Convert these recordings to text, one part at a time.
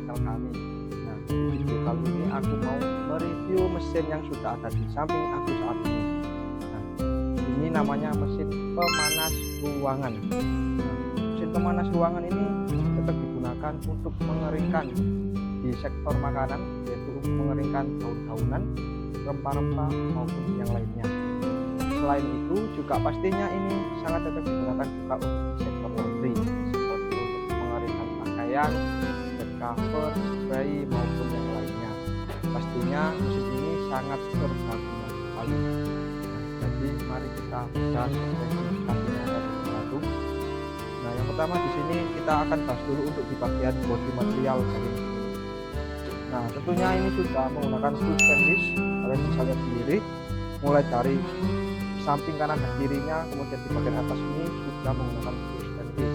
channel kami. Nah, di video kali ini aku mau mereview mesin yang sudah ada di samping aku saat ini. Nah, ini namanya mesin pemanas ruangan. Nah, mesin pemanas ruangan ini tetap digunakan untuk mengeringkan di sektor makanan, yaitu untuk mengeringkan daun-daunan, rempah-rempah maupun yang lainnya. Selain itu juga pastinya ini sangat tetap digunakan juga untuk di sektor laundry, seperti untuk mengeringkan pakaian, bed cover, spray maupun yang lainnya. Pastinya mesin ini sangat serbaguna sekali. Jadi mari kita bahas spesifikasinya terlebih dahulu. Nah, yang pertama di sini kita akan bahas dulu untuk di bagian bodi material dari mesin ini. Nah, tentunya ini sudah menggunakan full stainless. Kalian bisa lihat sendiri, mulai dari samping kanan dan kirinya, kemudian di bagian atas ini sudah menggunakan full stainless.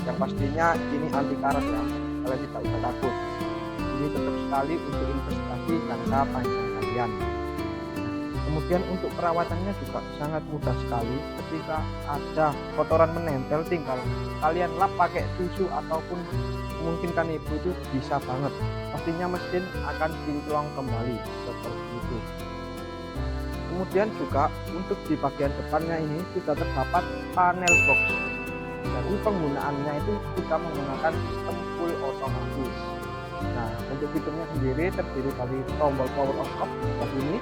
Yang pastinya ini anti karat ya, kalian tidak usah takut. Ini tetap sekali untuk investasi jangka panjang kalian. Kemudian untuk perawatannya juga sangat mudah sekali. Ketika ada kotoran menempel, tinggal kalian lap pakai tisu ataupun mungkin kanibu, itu bisa banget. Pastinya mesin akan kinclong kembali seperti itu. Kemudian juga untuk di bagian depannya ini sudah terdapat panel box. Jadi penggunaannya itu kita menggunakan sistem full otomatis. Nah, untuk fiturnya sendiri terdiri dari tombol power on off seperti ini.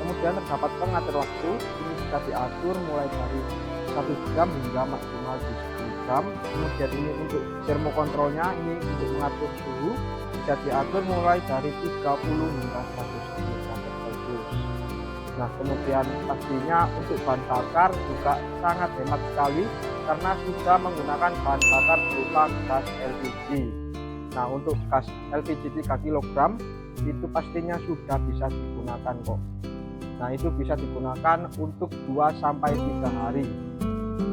Kemudian terdapat pengatur waktu, ini bisa diatur mulai dari 1 jam hingga maksimal di 10 jam. Kemudian ini untuk termokontrolnya, ini untuk mengatur suhu bisa diatur mulai dari 30 hingga 110 derajat Celcius. Nah, kemudian pastinya untuk bahan bakar juga sangat hemat sekali karena sudah menggunakan bahan bakar berupa gas LPG. Nah, untuk gas LPG 3 kg itu pastinya sudah bisa digunakan kok. Nah, itu bisa digunakan untuk 2-3 hari.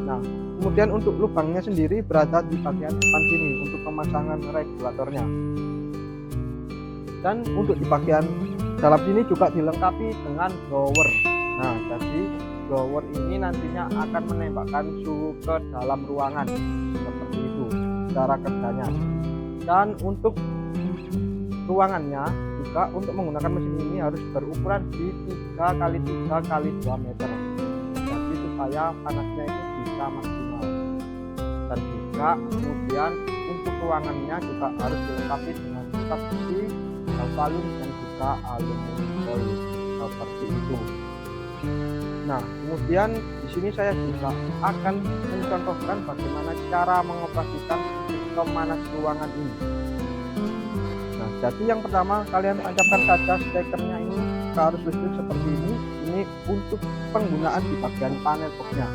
Nah, kemudian untuk lubangnya sendiri berada di bagian depan sini untuk pemasangan regulatornya. Dan untuk di bagian dalam sini juga dilengkapi dengan blower. Nah, jadi blower ini nantinya akan menembakkan suhu ke dalam ruangan seperti itu cara kerjanya. Dan untuk ruangannya juga untuk menggunakan mesin ini harus berukuran di 3x3x2 meter. Jadi supaya panasnya itu bisa maksimal. Dan juga kemudian untuk ruangannya juga harus dilengkapi dengan staf besi, balon dan juga aluminium foil seperti itu. Nah, kemudian di sini saya juga akan mencontohkan bagaimana cara mengoperasikan pemanas ruangan ini. Nah, jadi yang pertama kalian tancapkan saja stekernya ini ke arus listrik seperti ini. Ini untuk penggunaan di bagian panel boxnya.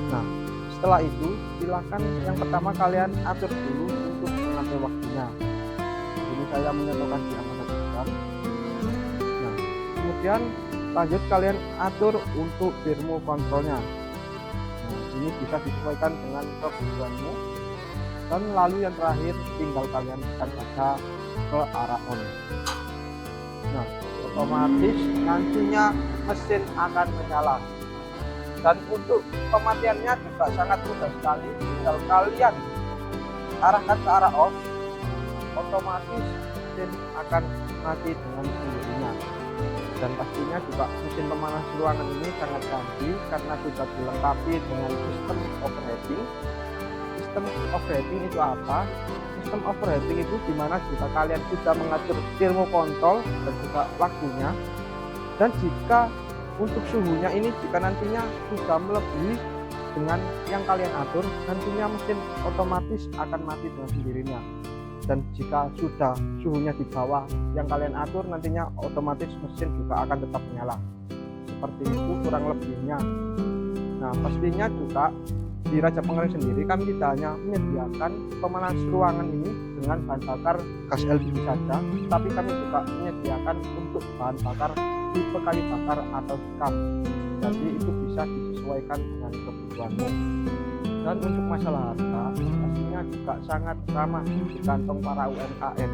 Nah, setelah itu silakan yang pertama kalian atur dulu untuk mengatur waktunya. Ini saya menyatakan di angka 1 jam. Nah, kemudian lanjut kalian atur untuk firmware kontrolnya. Nah, ini bisa disesuaikan dengan kebutuhanmu. Dan lalu yang terakhir tinggal kalian tekan saja ke arah on. Nah, otomatis nantinya mesin akan menyala. Dan untuk pematiannya juga sangat mudah sekali. Tinggal kalian arahkan ke arah off, otomatis mesin akan mati dengan sendirinya. Dan pastinya juga mesin pemanas ruangan ini sangat canggih karena sudah dilengkapi dengan sistem overheating. Sistem overheating itu apa? Sistem overheating itu dimana jika kalian sudah mengatur thermokontrol dan juga waktunya, dan jika untuk suhunya ini jika nantinya sudah melebihi dengan yang kalian atur, nantinya mesin otomatis akan mati dengan sendirinya. Dan jika sudah suhunya di bawah yang kalian atur, nantinya otomatis mesin juga akan tetap menyala. Seperti itu kurang lebihnya. Nah, pastinya juga di Raja Pengering sendiri kami tidak hanya menyediakan pemanas ruangan ini dengan bahan bakar gas LPG saja, tapi kami juga menyediakan untuk bahan bakar tipe kayu bakar atau skam. Jadi itu bisa disesuaikan dengan kebutuhanmu. Dan untuk masalah harga pastinya juga sangat ramah di kantong para UMKM.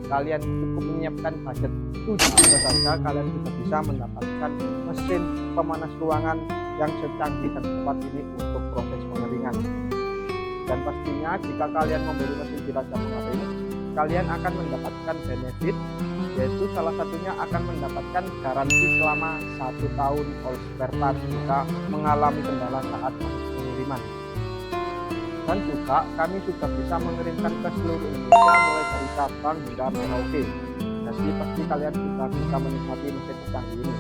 Kalian cukup menyiapkan budget 7 juta saja, kalian sudah bisa mendapatkan mesin pemanas ruangan yang secanggih dan cepat ini untuk proses pengeringan. Dan pastinya jika kalian membeli mesin di Raja Pengering, kalian akan mendapatkan benefit, yaitu salah satunya akan mendapatkan garansi selama 1 tahun all spare part jika mengalami kendala saat proses pengiriman. Dan juga kami sudah bisa mengirimkan ke seluruh Indonesia mulai dari Sabang hingga Merauke. Jadi pasti kalian sudah bisa menikmati mesin canggih ini.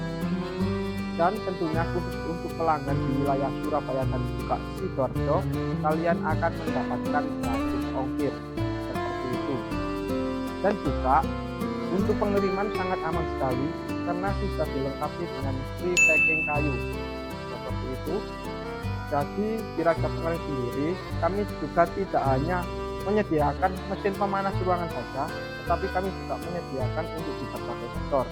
Dan tentunya khusus untuk pelanggan di wilayah Surabaya dan juga Sidoarjo, kalian akan mendapatkan gratis ongkir seperti itu. Dan juga untuk pengiriman sangat aman sekali karena sudah dilengkapi dengan free packing kayu seperti itu. Jadi di Raja Pengering sendiri kami juga tidak hanya menyediakan mesin pemanas ruangan saja, tetapi kami juga menyediakan untuk di berbagai sektor.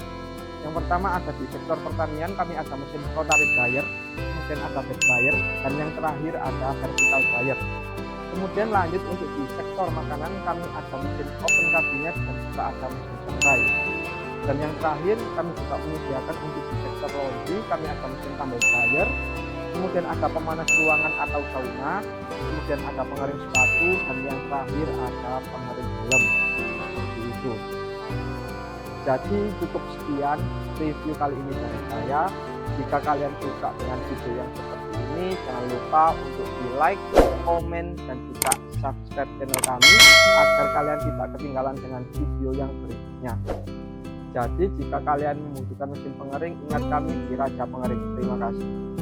Yang pertama ada di sektor pertanian, kami ada mesin rotary dryer, kemudian ada bed dryer, dan yang terakhir ada vertical dryer. Kemudian lanjut untuk di sektor makanan, kami ada mesin open cabinet dan juga ada mesin sangrai. Dan yang terakhir kami juga menyediakan untuk di sektor laundry, kami ada mesin tumble dryer, kemudian ada pemanas ruangan atau sauna, kemudian ada pengering sepatu, dan yang terakhir ada pengering helm. Seperti itu. Jadi cukup sekian review kali ini dari saya. Jika kalian suka dengan video yang seperti ini, jangan lupa untuk di like, komen, dan juga subscribe channel kami agar kalian tidak ketinggalan dengan video yang berikutnya. Jadi jika kalian membutuhkan mesin pengering, ingat kami di Raja Pengering. Terima kasih.